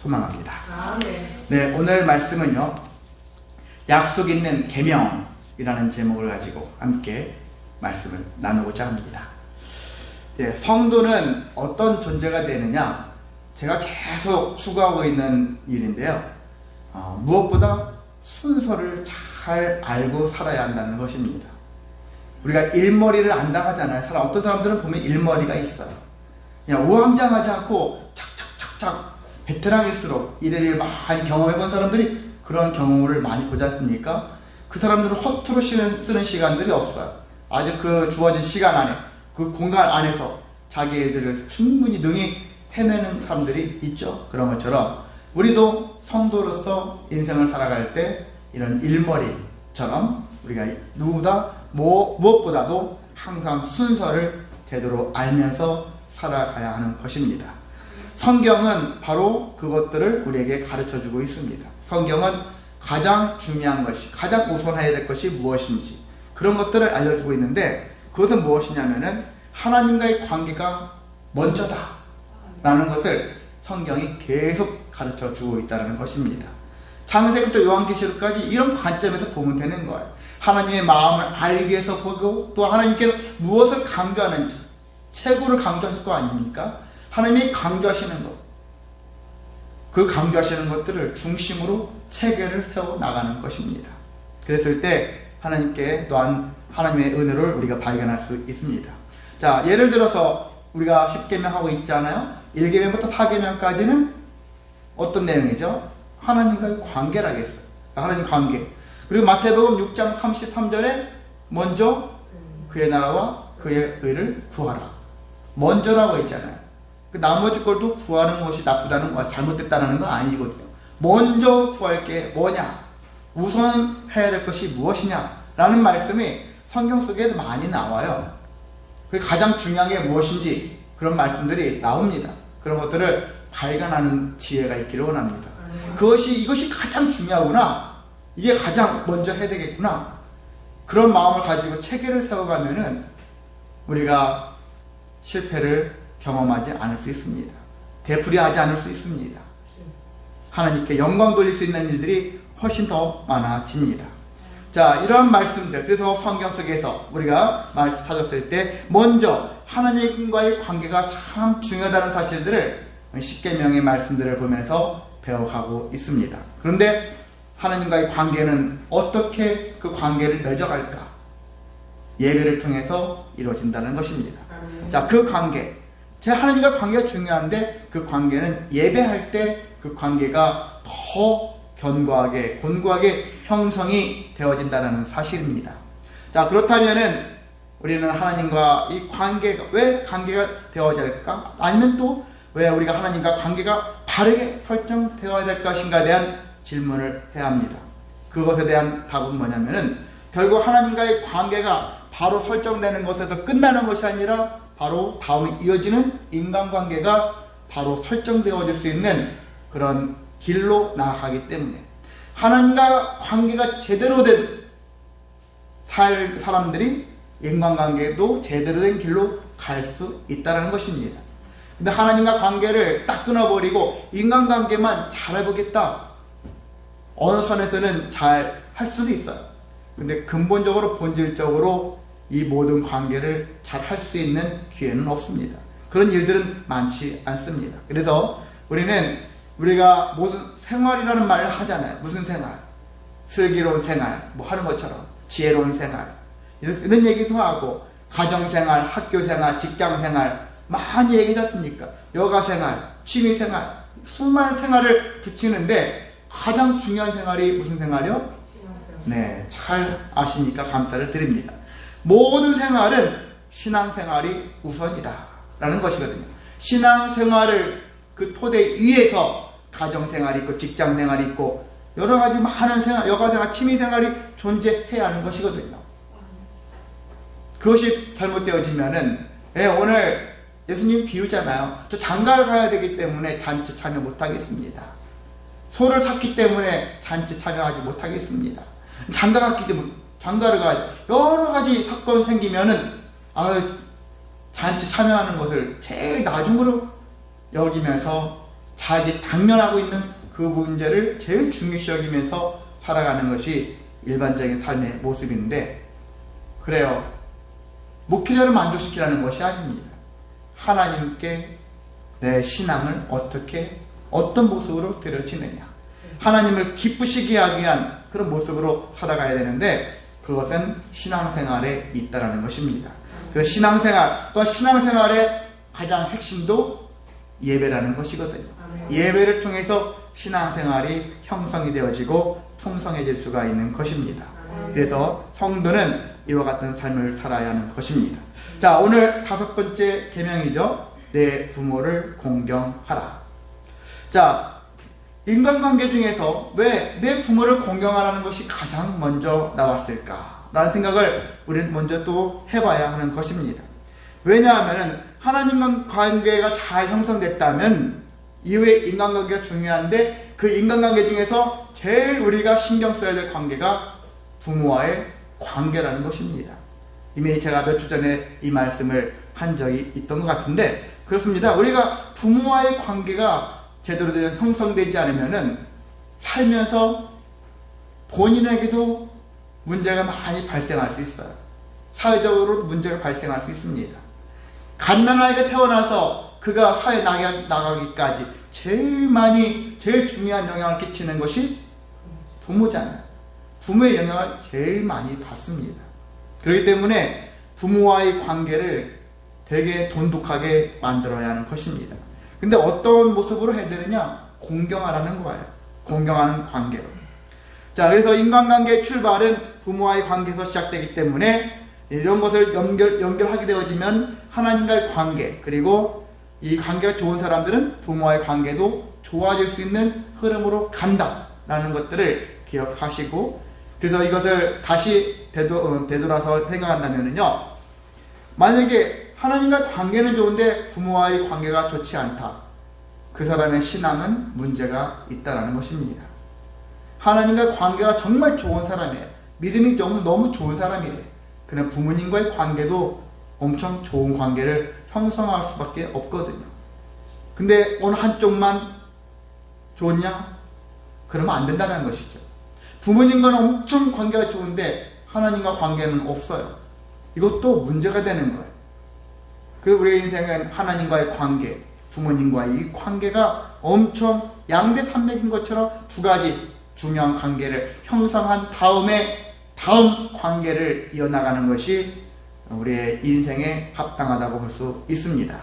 소망합니다. 아멘. 네, 오늘 말씀은요, 약속 있는 계명이라는 제목을 가지고 함께 말씀을 나누고자 합니다. 예, 성도는 어떤 존재가 되느냐, 제가 계속 추구하고 있는 일인데요. 무엇보다 순서를 잘 알고 살아야 한다는 것입니다. 우리가 일머리를 안다 하잖아요. 어떤 사람들은 보면 일머리가 있어요. 그냥 우왕좌왕하지 않고 착착착착 베테랑일수록 일을 많이 경험해본 사람들이 그런 경험을 많이 보지 않습니까? 그 사람들은 허투루 쓰는 시간들이 없어요. 아주 그 주어진 시간 안에, 그 공간 안에서 자기 일들을 충분히 능히 해내는 사람들이 있죠. 그런 것처럼 우리도 성도로서 인생을 살아갈 때 이런 일머리처럼 우리가 누구보다 무엇보다도 항상 순서를 제대로 알면서 살아가야 하는 것입니다. 성경은 바로 그것들을 우리에게 가르쳐주고 있습니다. 성경은 가장 중요한 것이, 가장 우선해야 될 것이 무엇인지 그런 것들을 알려주고 있는데, 그것은 무엇이냐면은 하나님과의 관계가 먼저다 라는 것을 성경이 계속 가르쳐주고 있다는 것입니다. 창세기부터 요한계시록까지 이런 관점에서 보면 되는 거예요. 하나님의 마음을 알기 위해서 보고, 또 하나님께서 무엇을 강조하는지, 최고를 강조하실 거 아닙니까? 하나님이 강조하시는 것, 그 강조하시는 것들을 중심으로 체계를 세워 나가는 것입니다. 그랬을 때 하나님께 또한 하나님의 은혜를 우리가 발견할 수 있습니다. 자, 예를 들어서 우리가 10계명 하고 있잖아요. 1계명부터 4계명까지는 어떤 내용이죠? 하나님과의 관계라고 했어요. 하나님 관계. 그리고 마태복음 6장 33절에 먼저 그의 나라와 그의 의를 구하라. 먼저라고 했잖아요. 나머지 것도 구하는 것이 나쁘다는 거, 잘못됐다는 거 아니거든요. 먼저 구할 게 뭐냐? 우선 해야 될 것이 무엇이냐? 라는 말씀이 성경 속에도 많이 나와요. 가장 중요한 게 무엇인지 그런 말씀들이 나옵니다. 그런 것들을 발견하는 지혜가 있기를 원합니다. 이것이 가장 중요하구나. 이게 가장 먼저 해야 되겠구나. 그런 마음을 가지고 체계를 세워가면은 우리가 실패를 경험하지 않을 수 있습니다. 되풀이하지 않을 수 있습니다. 하나님께 영광 돌릴 수 있는 일들이 훨씬 더 많아집니다. 자, 이런 말씀들, 그래서 성경 속에서 우리가 말씀 찾았을 때 먼저 하나님과의 관계가 참 중요하다는 사실들을 10계명의 말씀들을 보면서 배워가고 있습니다. 그런데 하나님과의 관계는 어떻게 그 관계를 맺어갈까? 예배를 통해서 이루어진다는 것입니다. 자, 그 관계, 하나님과 관계가 중요한데 그 관계는 예배할 때 그 관계가 더 견고하게, 곤고하게 형성이 되어진다는 사실입니다. 자, 그렇다면은 우리는 하나님과 이 관계가 왜 관계가 되어야 될까? 아니면 또 왜 우리가 하나님과 관계가 바르게 설정되어야 될 것인가에 대한 질문을 해야 합니다. 그것에 대한 답은 뭐냐면은 결국 하나님과의 관계가 바로 설정되는 것에서 끝나는 것이 아니라 바로 다음에 이어지는 인간관계가 바로 설정되어질 수 있는 그런 길로 나아가기 때문에 하나님과 관계가 제대로 된 사람들이 인간관계도 제대로 된 길로 갈 수 있다는 것입니다. 근데 하나님과 관계를 딱 끊어버리고 인간관계만 잘해보겠다. 어느 선에서는 잘 할 수도 있어요. 근데 근본적으로 본질적으로 이 모든 관계를 잘 할 수 있는 기회는 없습니다. 그런 일들은 많지 않습니다. 그래서 우리가 무슨 생활이라는 말을 하잖아요. 무슨 생활? 슬기로운 생활, 뭐 하는 것처럼 지혜로운 생활 이런 얘기도 하고, 가정생활, 학교생활, 직장생활 많이 얘기하지 않습니까? 여가생활, 취미생활, 수많은 생활을 붙이는데 가장 중요한 생활이 무슨 생활이요? 네, 잘 아시니까 감사를 드립니다. 모든 생활은 신앙생활이 우선이다 라는 것이거든요. 신앙생활을 그 토대 위에서 가정생활이 있고 직장생활이 있고 여러가지 많은 생활, 여가생활, 취미생활이 존재해야 하는 것이거든요. 그것이 잘못되어지면은, 오늘 예수님 비유잖아요. 저 장가를 가야 되기 때문에 잔치 참여 못하겠습니다. 소를 샀기 때문에 잔치 참여하지 못하겠습니다. 장가 갔기 때문에 장가를 가야, 여러 가지 사건 생기면은 잔치 참여하는 것을 제일 나중으로 여기면서 자기 당면하고 있는 그 문제를 제일 중요시 여기면서 살아가는 것이 일반적인 삶의 모습인데, 그래요. 목회자를 만족시키라는 것이 아닙니다. 하나님께 내 신앙을 어떤 모습으로 드려지느냐, 하나님을 기쁘시게 하기 위한 그런 모습으로 살아가야 되는데, 그것은 신앙생활에 있다라는 것입니다. 그 신앙생활, 또한 신앙생활의 가장 핵심도 예배라는 것이거든요. 예배를 통해서 신앙생활이 형성이 되어지고 풍성해질 수가 있는 것입니다. 그래서 성도는 이와 같은 삶을 살아야 하는 것입니다. 자, 오늘 5번째 계명이죠. 내 부모를 공경하라. 자, 인간관계 중에서 왜 내 부모를 공경하라는 것이 가장 먼저 나왔을까? 라는 생각을 우리는 먼저 또 해봐야 하는 것입니다. 왜냐하면 하나님과 관계가 잘 형성됐다면 이후에 인간관계가 중요한데, 그 인간관계 중에서 제일 우리가 신경 써야 될 관계가 부모와의 관계라는 것입니다. 이미 제가 몇 주 전에 이 말씀을 한 적이 있던 것 같은데, 그렇습니다. 우리가 부모와의 관계가 제대로 형성되지 않으면은 살면서 본인에게도 문제가 많이 발생할 수 있어요. 사회적으로 문제가 발생할 수 있습니다. 갓난아이가 태어나서 그가 사회에 나가기까지 제일 중요한 영향을 끼치는 것이 부모잖아요. 부모의 영향을 제일 많이 받습니다. 그렇기 때문에 부모와의 관계를 되게 돈독하게 만들어야 하는 것입니다. 근데 어떤 모습으로 해야 되느냐? 공경하라는 거예요. 공경하는 관계로. 자, 그래서 인간관계의 출발은 부모와의 관계에서 시작되기 때문에 이런 것을 연결하게 되어지면 하나님과의 관계, 그리고 이 관계가 좋은 사람들은 부모와의 관계도 좋아질 수 있는 흐름으로 간다라는 것들을 기억하시고, 그래서 이것을 다시 되돌아서 생각한다면요, 만약에 하나님과 관계는 좋은데 부모와의 관계가 좋지 않다, 그 사람의 신앙은 문제가 있다라는 것입니다. 하나님과 관계가 정말 좋은 사람이에요. 믿음이 너무 좋은 사람이래. 그냥 부모님과의 관계도 엄청 좋은 관계를 형성할 수밖에 없거든요. 근데 어느 한쪽만 좋냐? 그러면 안 된다는 것이죠. 부모님과는 엄청 관계가 좋은데 하나님과 관계는 없어요. 이것도 문제가 되는 거예요. 그 우리의 인생은 하나님과의 관계, 부모님과의 이 관계가 엄청 양대산맥인 것처럼 두 가지 중요한 관계를 형성한 다음에 다음 관계를 이어나가는 것이 우리의 인생에 합당하다고 볼 수 있습니다.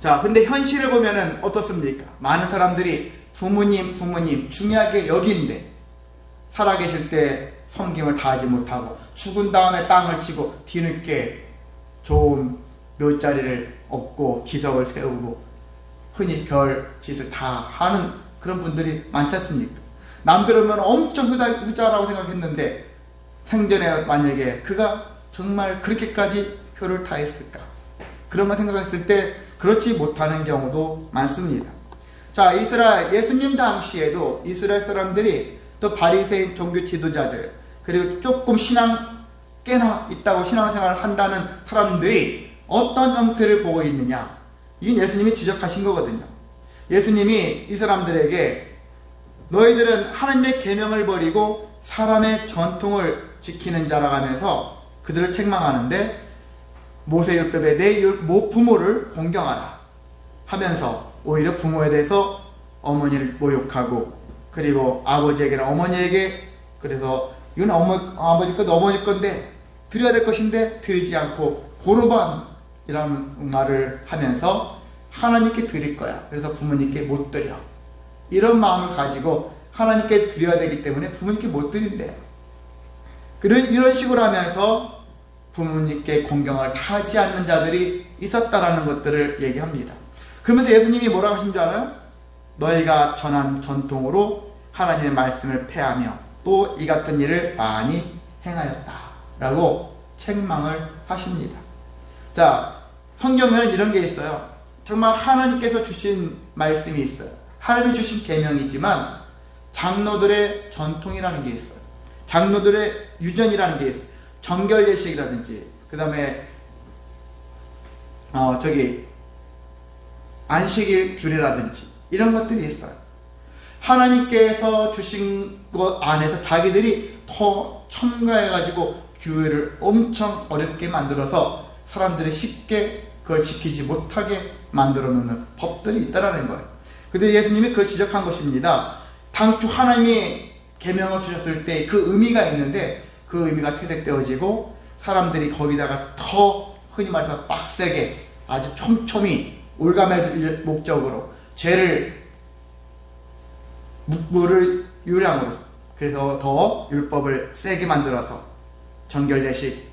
자, 그런데 현실을 보면은 어떻습니까? 많은 사람들이 부모님 중요하게 여기는데 살아계실 때 섬김을 다하지 못하고 죽은 다음에 땅을 치고 뒤늦게 좋은 묘자리를 얻고 기석을 세우고 흔히 별 짓을 다 하는 그런 분들이 많지 않습니까? 남들은 엄청 후자라고 생각했는데 생전에 만약에 그가 정말 그렇게까지 효를 다했을까? 그런 걸 생각했을 때 그렇지 못하는 경우도 많습니다. 자, 이스라엘 예수님 당시에도 이스라엘 사람들이 또 바리새인 종교 지도자들, 그리고 조금 신앙 꽤나 있다고 신앙생활을 한다는 사람들이 어떤 형태를 보고 있느냐? 이건 예수님이 지적하신 거거든요. 예수님이 이 사람들에게 너희들은 하나님의 계명을 버리고 사람의 전통을 지키는 자라 하면서 그들을 책망하는데, 모세율법에 내 부모를 공경하라 하면서 오히려 부모에 대해서 어머니를 모욕하고, 그리고 아버지에게나 어머니에게 그래서 이건 아버지 것 어머니 건데 드려야 될 것인데 드리지 않고 고르반이라는 말을 하면서 하나님께 드릴 거야, 그래서 부모님께 못 드려, 이런 마음을 가지고 하나님께 드려야 되기 때문에 부모님께 못 드린대요. 이런 식으로 하면서 부모님께 공경을 하지 않는 자들이 있었다라는 것들을 얘기합니다. 그러면서 예수님이 뭐라고 하신 줄 알아요? 너희가 전한 전통으로 하나님의 말씀을 폐하며 또 이 같은 일을 많이 행하였다 라고 책망을 하십니다. 자, 성경에는 이런 게 있어요. 정말 하나님께서 주신 말씀이 있어요. 하나님이 주신 계명이지만 장로들의 전통이라는 게 있어요. 장로들의 유전이라는 게 있어요. 정결 예식이라든지, 그 다음에 안식일 규례라든지 이런 것들이 있어요. 하나님께서 주신 것 안에서 자기들이 더 첨가해가지고 규율을 엄청 어렵게 만들어서 사람들이 쉽게 그걸 지키지 못하게 만들어 놓는 법들이 있다라는 거예요. 근데 예수님이 그걸 지적한 것입니다. 당초 하나님이 계명을 주셨을 때 그 의미가 있는데 그 의미가 퇴색되어지고 사람들이 거기다가 더 흔히 말해서 빡세게 아주 촘촘히 올가매를 목적으로 죄를 물을 유량으로, 그래서 더 율법을 세게 만들어서 정결례식,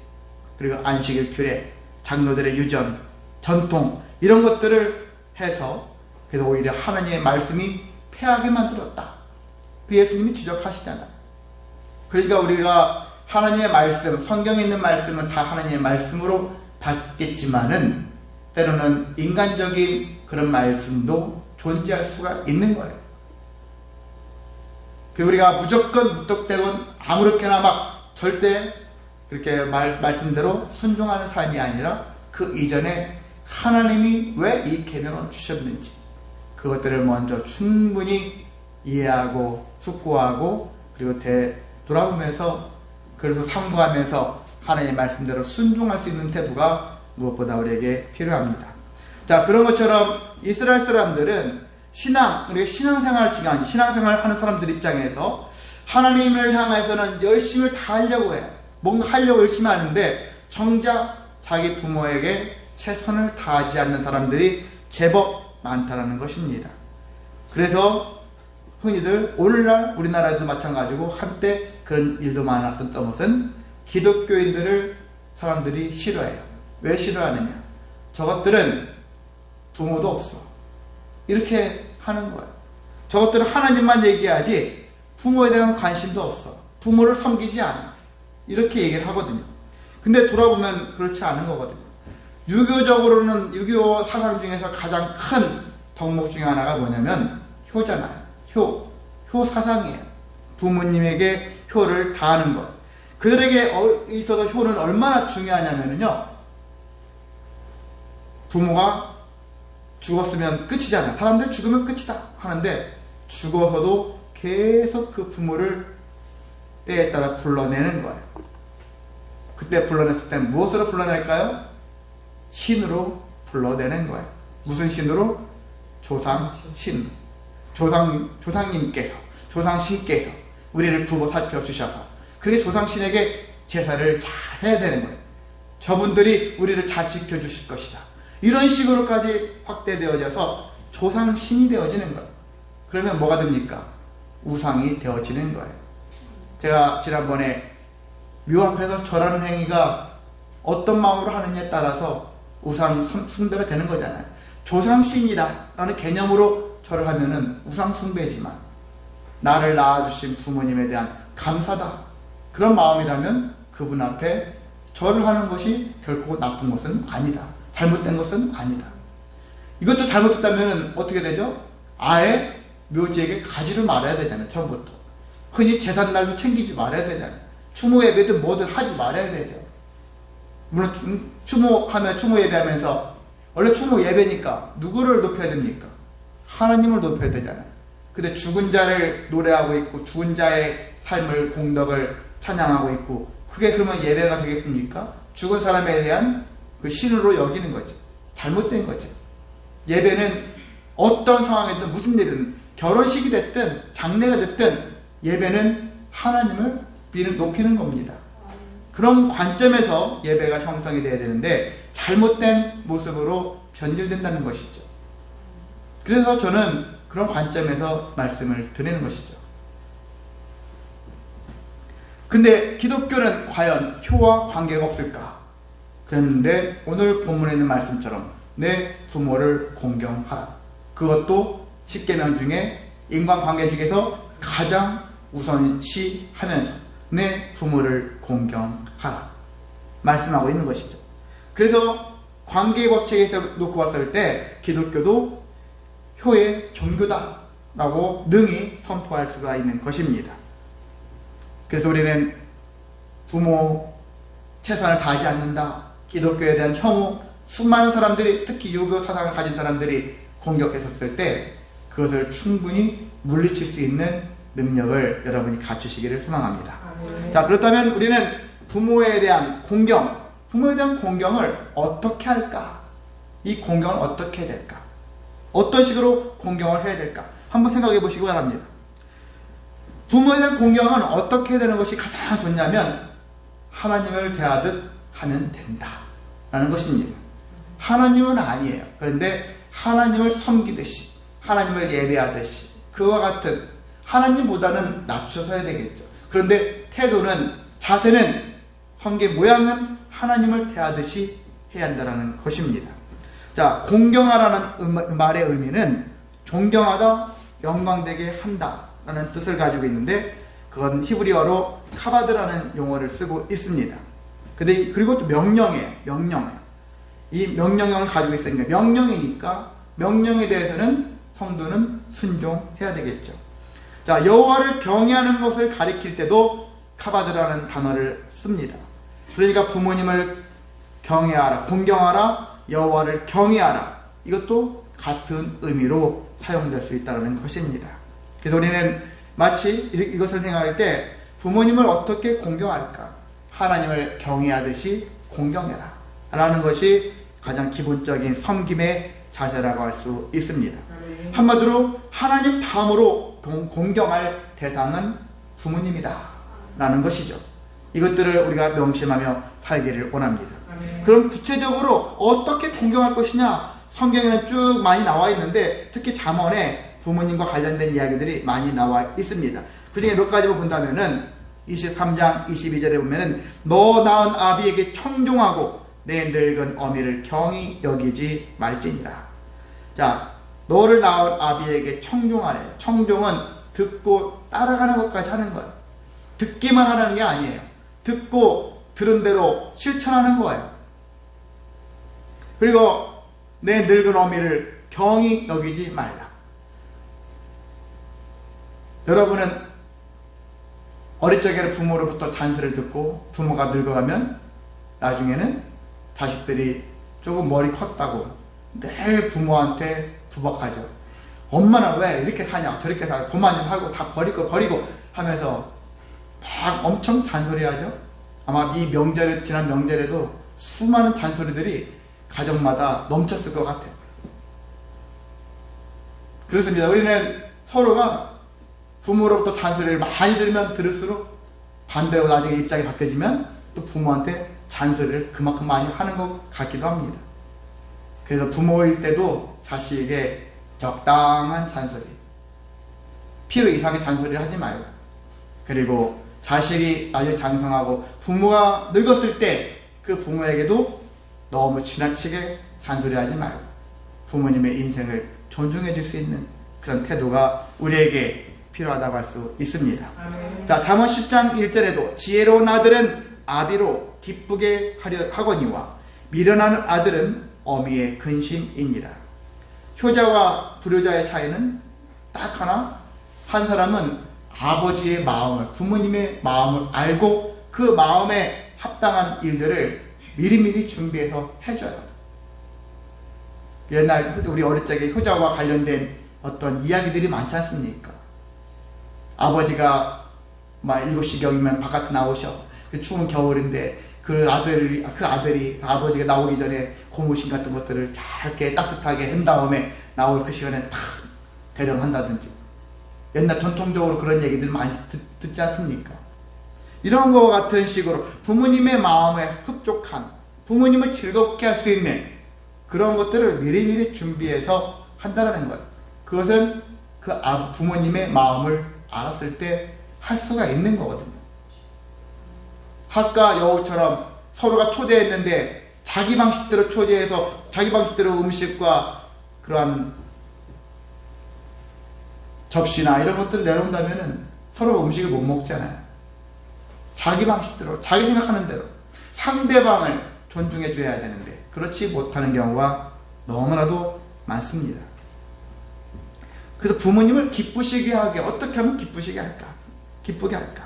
그리고 안식일 규례, 장로들의 유전, 전통 이런 것들을 해서 그래서 오히려 하나님의 말씀이 패하게 만들었다. 그 예수님이 지적하시잖아요. 그러니까 우리가 하나님의 말씀, 성경에 있는 말씀은 다 하나님의 말씀으로 받겠지만은 때로는 인간적인 그런 말씀도 존재할 수가 있는 거예요. 우리가 무조건 무턱대고 아무렇게나 막 절대 그렇게 말씀대로 순종하는 삶이 아니라 그 이전에 하나님이 왜 이 계명을 주셨는지 그것들을 먼저 충분히 이해하고 숙고하고 그리고 돌아보면서 그래서 삼가하면서 하나님의 말씀대로 순종할 수 있는 태도가 무엇보다 우리에게 필요합니다. 자, 그런 것처럼 이스라엘 사람들은 우리가 신앙생활 지금 신앙생활 하는 사람들 입장에서 하나님을 향해서는 열심을 다 하려고 해요. 뭔가 하려고 열심히 하는데 정작 자기 부모에게 최선을 다하지 않는 사람들이 제법 많다라는 것입니다. 그래서 흔히들 오늘날 우리나라에도 마찬가지고 한때 그런 일도 많았었던 것은 기독교인들을 사람들이 싫어해요. 왜 싫어하느냐? 저것들은 부모도 없어. 이렇게 하는 거예요. 저것들은 하나님만 얘기하지 부모에 대한 관심도 없어. 부모를 섬기지 않아. 이렇게 얘기를 하거든요. 근데 돌아보면 그렇지 않은 거거든요. 유교적으로는 유교 사상 중에서 가장 큰 덕목 중에 하나가 뭐냐면 효잖아요. 효 사상이에요. 부모님에게 효를 다하는 것. 그들에게 있어서 효는 얼마나 중요하냐면요. 부모가 죽었으면 끝이잖아요. 사람들 죽으면 끝이다 하는데 죽어서도 계속 그 부모를 때에 따라 불러내는 거예요. 그때 불러냈을 때 무엇으로 불러낼까요? 신으로 불러내는 거예요. 무슨 신으로? 조상신. 조상님께서, 조상신께서 우리를 부모 살펴주셔서 그렇게 조상신에게 제사를 잘 해야 되는 거예요. 저분들이 우리를 잘 지켜주실 것이다. 이런 식으로까지 확대되어져서 조상신이 되어지는 거예요. 그러면 뭐가 됩니까? 우상이 되어지는 거예요. 제가 지난번에 묘 앞에서 절하는 행위가 어떤 마음으로 하느냐에 따라서 우상 숭배가 되는 거잖아요. 조상신이다 라는 개념으로 절을 하면은 우상 숭배지만 나를 낳아주신 부모님에 대한 감사다 그런 마음이라면 그분 앞에 절을 하는 것이 결코 나쁜 것은 아니다. 잘못된 것은 아니다. 이것도 잘못됐다면 어떻게 되죠? 아예 묘지에게 가지를 말아야 되잖아요. 처음부터. 흔히 제삿날도 챙기지 말아야 되잖아요. 추모 예배든 뭐든 하지 말아야 되죠. 물론 추모하면 추모 예배하면서 원래 추모 예배니까 누구를 높여야 됩니까? 하나님을 높여야 되잖아요. 근데 죽은 자를 노래하고 있고 죽은 자의 삶을 공덕을 찬양하고 있고 그게 그러면 예배가 되겠습니까? 죽은 사람에 대한 그 신으로 여기는 거죠. 잘못된 거죠. 예배는 어떤 상황이든 무슨 예배든 결혼식이 됐든 장례가 됐든 예배는 하나님을 높이는 겁니다. 그런 관점에서 예배가 형성이 돼야 되는데 잘못된 모습으로 변질된다는 것이죠. 그래서 저는 그런 관점에서 말씀을 드리는 것이죠. 근데 기독교는 과연 효와 관계가 없을까? 그랬는데 오늘 본문에 있는 말씀처럼 내 부모를 공경하라. 그것도 10계명 중에 인간관계 중에서 가장 우선시하면서 내 부모를 공경하라 말씀하고 있는 것이죠. 그래서 관계의 법칙에서 놓고 봤을 때 기독교도 효의 종교다 라고 능히 선포할 수가 있는 것입니다. 그래서 우리는 부모 최선을 다하지 않는다, 기독교에 대한 혐오, 수많은 사람들이 특히 유교 사상을 가진 사람들이 공격했었을 때 그것을 충분히 물리칠 수 있는 능력을 여러분이 갖추시기를 소망합니다. 자, 그렇다면 우리는 부모에 대한 공경을 어떻게 할까? 이 공경을 어떻게 해야 될까? 어떤 식으로 공경을 해야 될까? 한번 생각해 보시기 바랍니다. 부모에 대한 공경은 어떻게 되는 것이 가장 좋냐면 하나님을 대하듯 하면 된다 라는 것입니다. 하나님은 아니에요. 그런데 하나님을 섬기듯이, 하나님을 예배하듯이, 그와 같은, 하나님보다는 낮춰서 해야 되겠죠. 그런데 태도는, 자세는, 성의 모양은 하나님을 대하듯이 해야 한다는 것입니다. 자, 공경하라는 말의 의미는 존경하다, 영광되게 한다 라는 뜻을 가지고 있는데, 그건 히브리어로 카바드라는 용어를 쓰고 있습니다. 그리고 또 명령이에요. 이 명령형을 가지고 있으니까, 명령이니까 명령에 대해서는 성도는 순종해야 되겠죠. 자, 여호와를 경외하는 것을 가리킬 때도 카바드라는 단어를 씁니다. 그러니까 부모님을 경외하라, 공경하라, 여호와를 경외하라, 이것도 같은 의미로 사용될 수 있다는 것입니다. 그래서 우리는 마치 이것을 생각할 때 부모님을 어떻게 공경할까? 하나님을 경외하듯이 공경해라 라는 것이 가장 기본적인 섬김의 자세라고 할 수 있습니다. 한마디로 하나님 다음으로 공경할 대상은 부모님이다 라는 것이죠. 이것들을 우리가 명심하며 살기를 원합니다. 그럼 구체적으로 어떻게 공경할 것이냐? 성경에는 쭉 많이 나와 있는데 특히 잠언에 부모님과 관련된 이야기들이 많이 나와 있습니다. 그 중에 몇 가지를 본다면은 23장 22절에 보면은 너 낳은 아비에게 청종하고 내 늙은 어미를 경히 여기지 말지니라. 자, 너를 낳은 아비에게 청종하래. 청종은 듣고 따라가는 것까지 하는 거예요. 듣기만 하는 게 아니에요. 듣고 들은 대로 실천하는 거예요. 그리고 내 늙은 어미를 경히 여기지 말라. 여러분은 어릴 적에는 부모로부터 잔소리를 듣고 부모가 늙어가면 나중에는 자식들이 조금 머리 컸다고 늘 부모한테 구박하죠. 엄마는 왜 이렇게 사냐, 저렇게 사, 그만 좀 하고 다 버리고 하면서 막 엄청 잔소리하죠. 아마 이 명절에, 지난 명절에도 수많은 잔소리들이 가정마다 넘쳤을 것 같아요. 그렇습니다. 우리는 서로가 부모로부터 잔소리를 많이 들으면 들을수록 반대로 나중에 입장이 바뀌어지면 또 부모한테 잔소리를 그만큼 많이 하는 것 같기도 합니다. 그래서 부모일 때도 자식에게 적당한 잔소리, 필요 이상의 잔소리를 하지 말고, 그리고 자식이 나중에 장성하고 부모가 늙었을 때 그 부모에게도 너무 지나치게 잔소리하지 말고 부모님의 인생을 존중해 줄 수 있는 그런 태도가 우리에게 필요하다고 할 수 있습니다. 자, 잠언 10장 1절에도 지혜로운 아들은 아비로 기쁘게 하거니와 미련한 아들은 어미의 근심이니라. 효자와 불효자의 차이는 딱 하나, 한 사람은 아버지의 마음을, 부모님의 마음을 알고 그 마음에 합당한 일들을 미리미리 준비해서 해줘요. 옛날 우리 어릴 적에 효자와 관련된 어떤 이야기들이 많지 않습니까? 아버지가 막 7시경이면 바깥에 나오셔. 그 추운 겨울인데 그 아들이 아버지가 나오기 전에 고무신 같은 것들을 잘게 따뜻하게 한 다음에 나올 그 시간에 탁 대령한다든지, 옛날 전통적으로 그런 얘기들 많이 듣지 않습니까? 이런 것 같은 식으로 부모님의 마음에 흡족한, 부모님을 즐겁게 할 수 있는 그런 것들을 미리미리 준비해서 한다는 거예요. 그것은 그 부모님의 마음을 알았을 때 할 수가 있는 거거든요. 학과 여우처럼 서로가 초대했는데 자기 방식대로 초대해서 자기 방식대로 음식과 그러한 접시나 이런 것들을 내놓는다면 서로 음식을 못 먹잖아요. 자기 방식대로, 자기 생각하는 대로 상대방을 존중해 줘야 되는데 그렇지 못하는 경우가 너무나도 많습니다. 그래서 부모님을 기쁘시게 하게 어떻게 하면 기쁘시게 할까? 기쁘게 할까?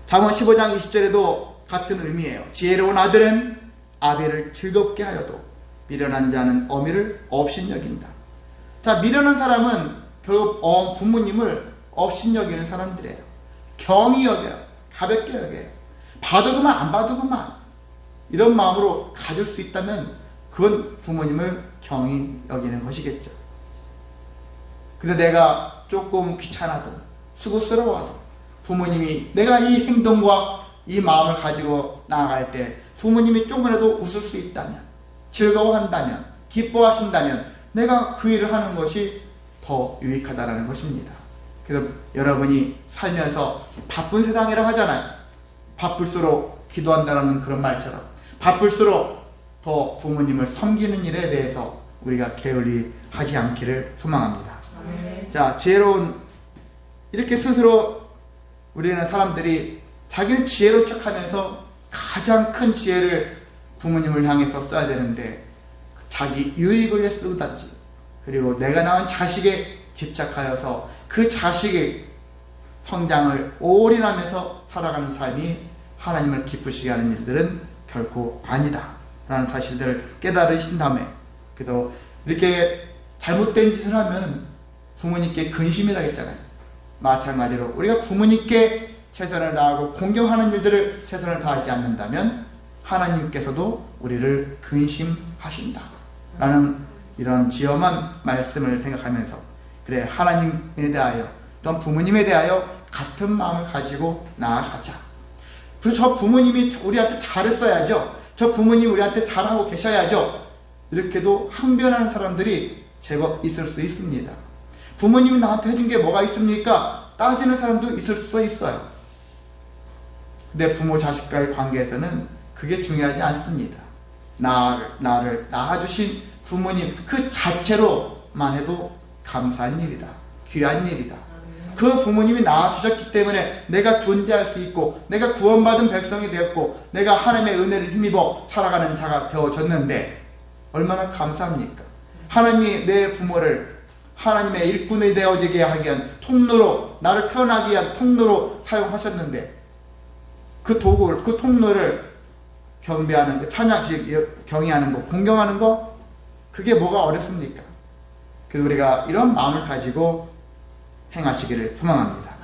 잠언 15장 20절에도 같은 의미예요. 지혜로운 아들은 아비를 즐겁게 하여도 미련한 자는 어미를 업신여긴다. 자, 미련한 사람은 결국 부모님을 업신여기는 사람들이에요. 경히 여겨요. 가볍게 여겨요. 봐도 그만 안 봐도 그만. 이런 마음으로 가질 수 있다면 그건 부모님을 경히 여기는 것이겠죠. 근데 내가 조금 귀찮아도 수고스러워도 부모님이 내가 이 행동과 이 마음을 가지고 나아갈 때 부모님이 조금이라도 웃을 수 있다면, 즐거워한다면, 기뻐하신다면 내가 그 일을 하는 것이 더 유익하다라는 것입니다. 그래서 여러분이 살면서 바쁜 세상이라 하잖아요. 바쁠수록 기도한다라는 그런 말처럼 바쁠수록 더 부모님을 섬기는 일에 대해서 우리가 게을리 하지 않기를 소망합니다. 자, 지혜로운, 이렇게 스스로 우리는 사람들이 자기를 지혜로운 척하면서 가장 큰 지혜를 부모님을 향해서 써야 되는데 자기 유익을 위해 쓰다든지, 그리고 내가 낳은 자식에 집착하여서 그 자식의 성장을 올인하면서 살아가는 삶이 하나님을 기쁘시게 하는 일들은 결코 아니다 라는 사실들을 깨달으신 다음에, 그래서 이렇게 잘못된 짓을 하면 부모님께 근심이라 했잖아요. 마찬가지로 우리가 부모님께 최선을 다하고 공경하는 일들을 최선을 다하지 않는다면 하나님께서도 우리를 근심하신다 라는 이런 지엄한 말씀을 생각하면서, 그래, 하나님에 대하여 또한 부모님에 대하여 같은 마음을 가지고 나아가자. 저 부모님이 우리한테 잘했어야죠. 저 부모님이 우리한테 잘하고 계셔야죠. 이렇게도 항변하는 사람들이 제법 있을 수 있습니다. 부모님이 나한테 해준 게 뭐가 있습니까? 따지는 사람도 있을 수 있어요. 근데 부모 자식과의 관계에서는 그게 중요하지 않습니다. 나를 낳아주신 부모님 그 자체로만 해도 감사한 일이다. 귀한 일이다. 그 부모님이 낳아주셨기 때문에 내가 존재할 수 있고, 내가 구원받은 백성이 되었고, 내가 하나님의 은혜를 힘입어 살아가는 자가 되어졌는데 얼마나 감사합니까? 하나님이 내 부모를 하나님의 일꾼이 되어지게 하기 위한 통로로, 나를 태어나기 위한 통로로 사용하셨는데 그 도구를, 그 통로를 경배하는 거, 찬양, 경외하는 거, 공경하는 거, 그게 뭐가 어렵습니까? 그래서 우리가 이런 마음을 가지고 행하시기를 소망합니다.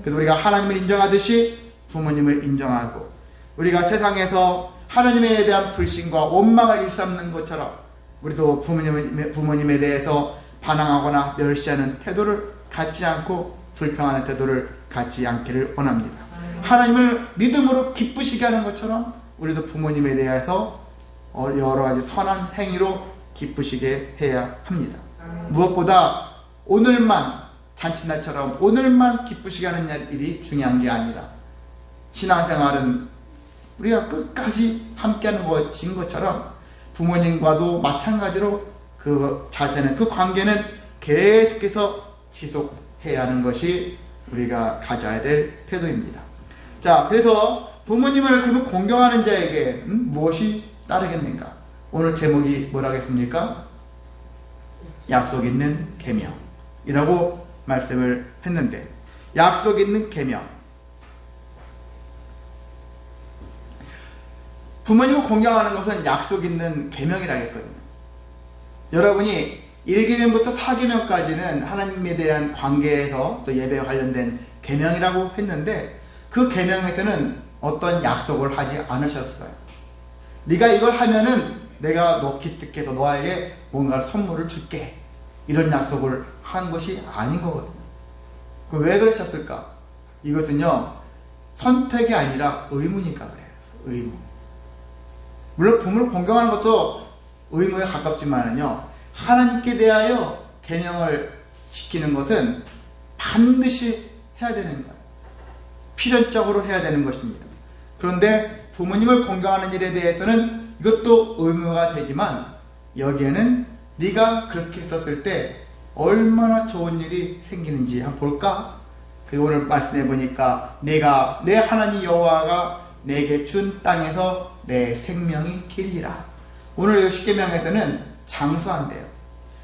그래서 우리가 하나님을 인정하듯이 부모님을 인정하고, 우리가 세상에서 하나님에 대한 불신과 원망을 일삼는 것처럼 우리도 부모님에 대해서 반항하거나 멸시하는 태도를 갖지 않고 불평하는 태도를 갖지 않기를 원합니다. 하나님을 믿음으로 기쁘시게 하는 것처럼 우리도 부모님에 대해서 여러 가지 선한 행위로 기쁘시게 해야 합니다. 무엇보다 오늘만, 잔칫날처럼 오늘만 기쁘시게 하는 일이 중요한 게 아니라 신앙생활은 우리가 끝까지 함께하는 것인 것처럼 부모님과도 마찬가지로 그 자세는, 그 관계는 계속해서 지속해야 하는 것이 우리가 가져야 될 태도입니다. 자, 그래서 부모님을 그러면 공경하는 자에게 무엇이 따르겠는가? 오늘 제목이 뭐라겠습니까? 약속 있는 계명이라고 말씀을 했는데, 약속 있는 계명. 부모님을 공경하는 것은 약속 있는 계명이라겠거든요. 여러분이 1계명부터 4계명까지는 하나님에 대한 관계에서 또 예배와 관련된 계명이라고 했는데, 그 계명에서는 어떤 약속을 하지 않으셨어요. 네가 이걸 하면은 내가 너 기특해서 너에게 뭔가 선물을 줄게, 이런 약속을 한 것이 아닌 거거든요. 왜 그러셨을까? 이것은요, 선택이 아니라 의무니까 그래요. 의무. 물론 부모를 공경하는 것도 의무에 가깝지만은요, 하나님께 대하여 계명을 지키는 것은 반드시 해야 되는 거예요. 필연적으로 해야 되는 것입니다. 그런데 부모님을 공경하는 일에 대해서는 이것도 의무가 되지만, 여기에는 네가 그렇게 했었을 때 얼마나 좋은 일이 생기는지 한번 볼까? 그래서 오늘 말씀해 보니까 내가, 내 하나님 여호와가 내게 준 땅에서 내 생명이 길리라. 오늘 10계명에서는 장수한대요.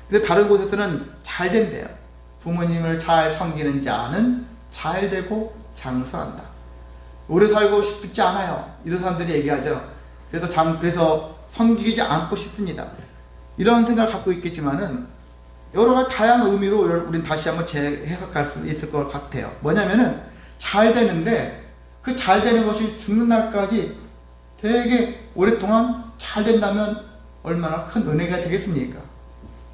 근데 다른 곳에서는 잘 된대요. 부모님을 잘 섬기는 자는 잘 되고 장수한다. 오래 살고 싶지 않아요, 이런 사람들이 얘기하죠. 그래서 섬기지 않고 싶습니다. 이런 생각을 갖고 있겠지만은 여러 가지 다양한 의미로 우린 다시 한번 재해석할 수 있을 것 같아요. 뭐냐면은 잘 되는데 그 잘 되는 것이 죽는 날까지 되게 오랫동안 잘 된다면 얼마나 큰 은혜가 되겠습니까?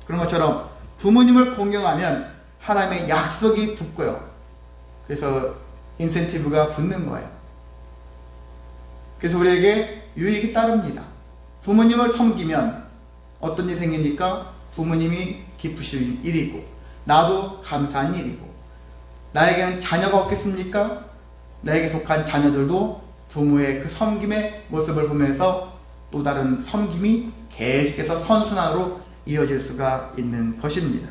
그런 것처럼 부모님을 공경하면 하나님의 약속이 붙고요. 그래서 인센티브가 붙는 거예요. 그래서 우리에게 유익이 따릅니다. 부모님을 섬기면 어떤 일이 생깁니까? 부모님이 기쁘실 일이고 나도 감사한 일이고 나에게는 자녀가 없겠습니까? 나에게 속한 자녀들도 부모의 그 섬김의 모습을 보면서 또 다른 섬김이 계속해서 선순환으로 이어질 수가 있는 것입니다.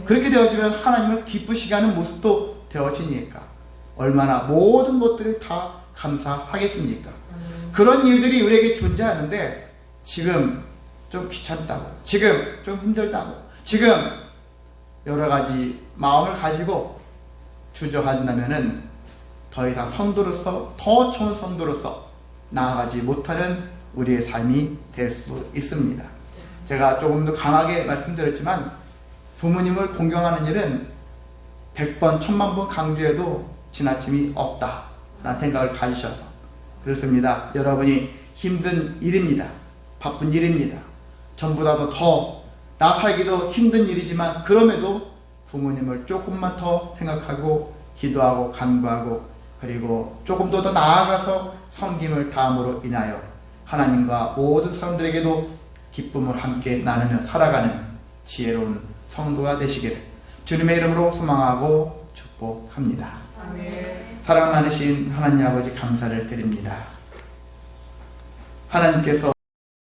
그렇게 되어지면 하나님을 기쁘시게 하는 모습도 되어지니까 얼마나 모든 것들을 다 감사하겠습니까? 그런 일들이 우리에게 존재하는데 지금 좀 귀찮다고, 지금 좀 힘들다고, 지금 여러 가지 마음을 가지고 주저한다면은 더 이상 성도로서, 더 좋은 성도로서 나아가지 못하는 우리의 삶이 될 수 있습니다. 제가 조금 더 강하게 말씀드렸지만 부모님을 공경하는 일은 100번, 1000만 번 강조해도 지나침이 없다 라는 생각을 가지셔서 그렇습니다. 여러분이 힘든 일입니다. 바쁜 일입니다. 전보다도 더 나 살기도 힘든 일이지만 그럼에도 부모님을 조금만 더 생각하고 기도하고 간구하고 그리고 조금 더 나아가서 섬김을 다함으로 인하여 하나님과 모든 사람들에게도 기쁨을 함께 나누며 살아가는 지혜로운 성도가 되시기를 주님의 이름으로 소망하고 축복합니다. 아멘. 사랑 많으신 하나님 아버지 감사를 드립니다. 하나님께서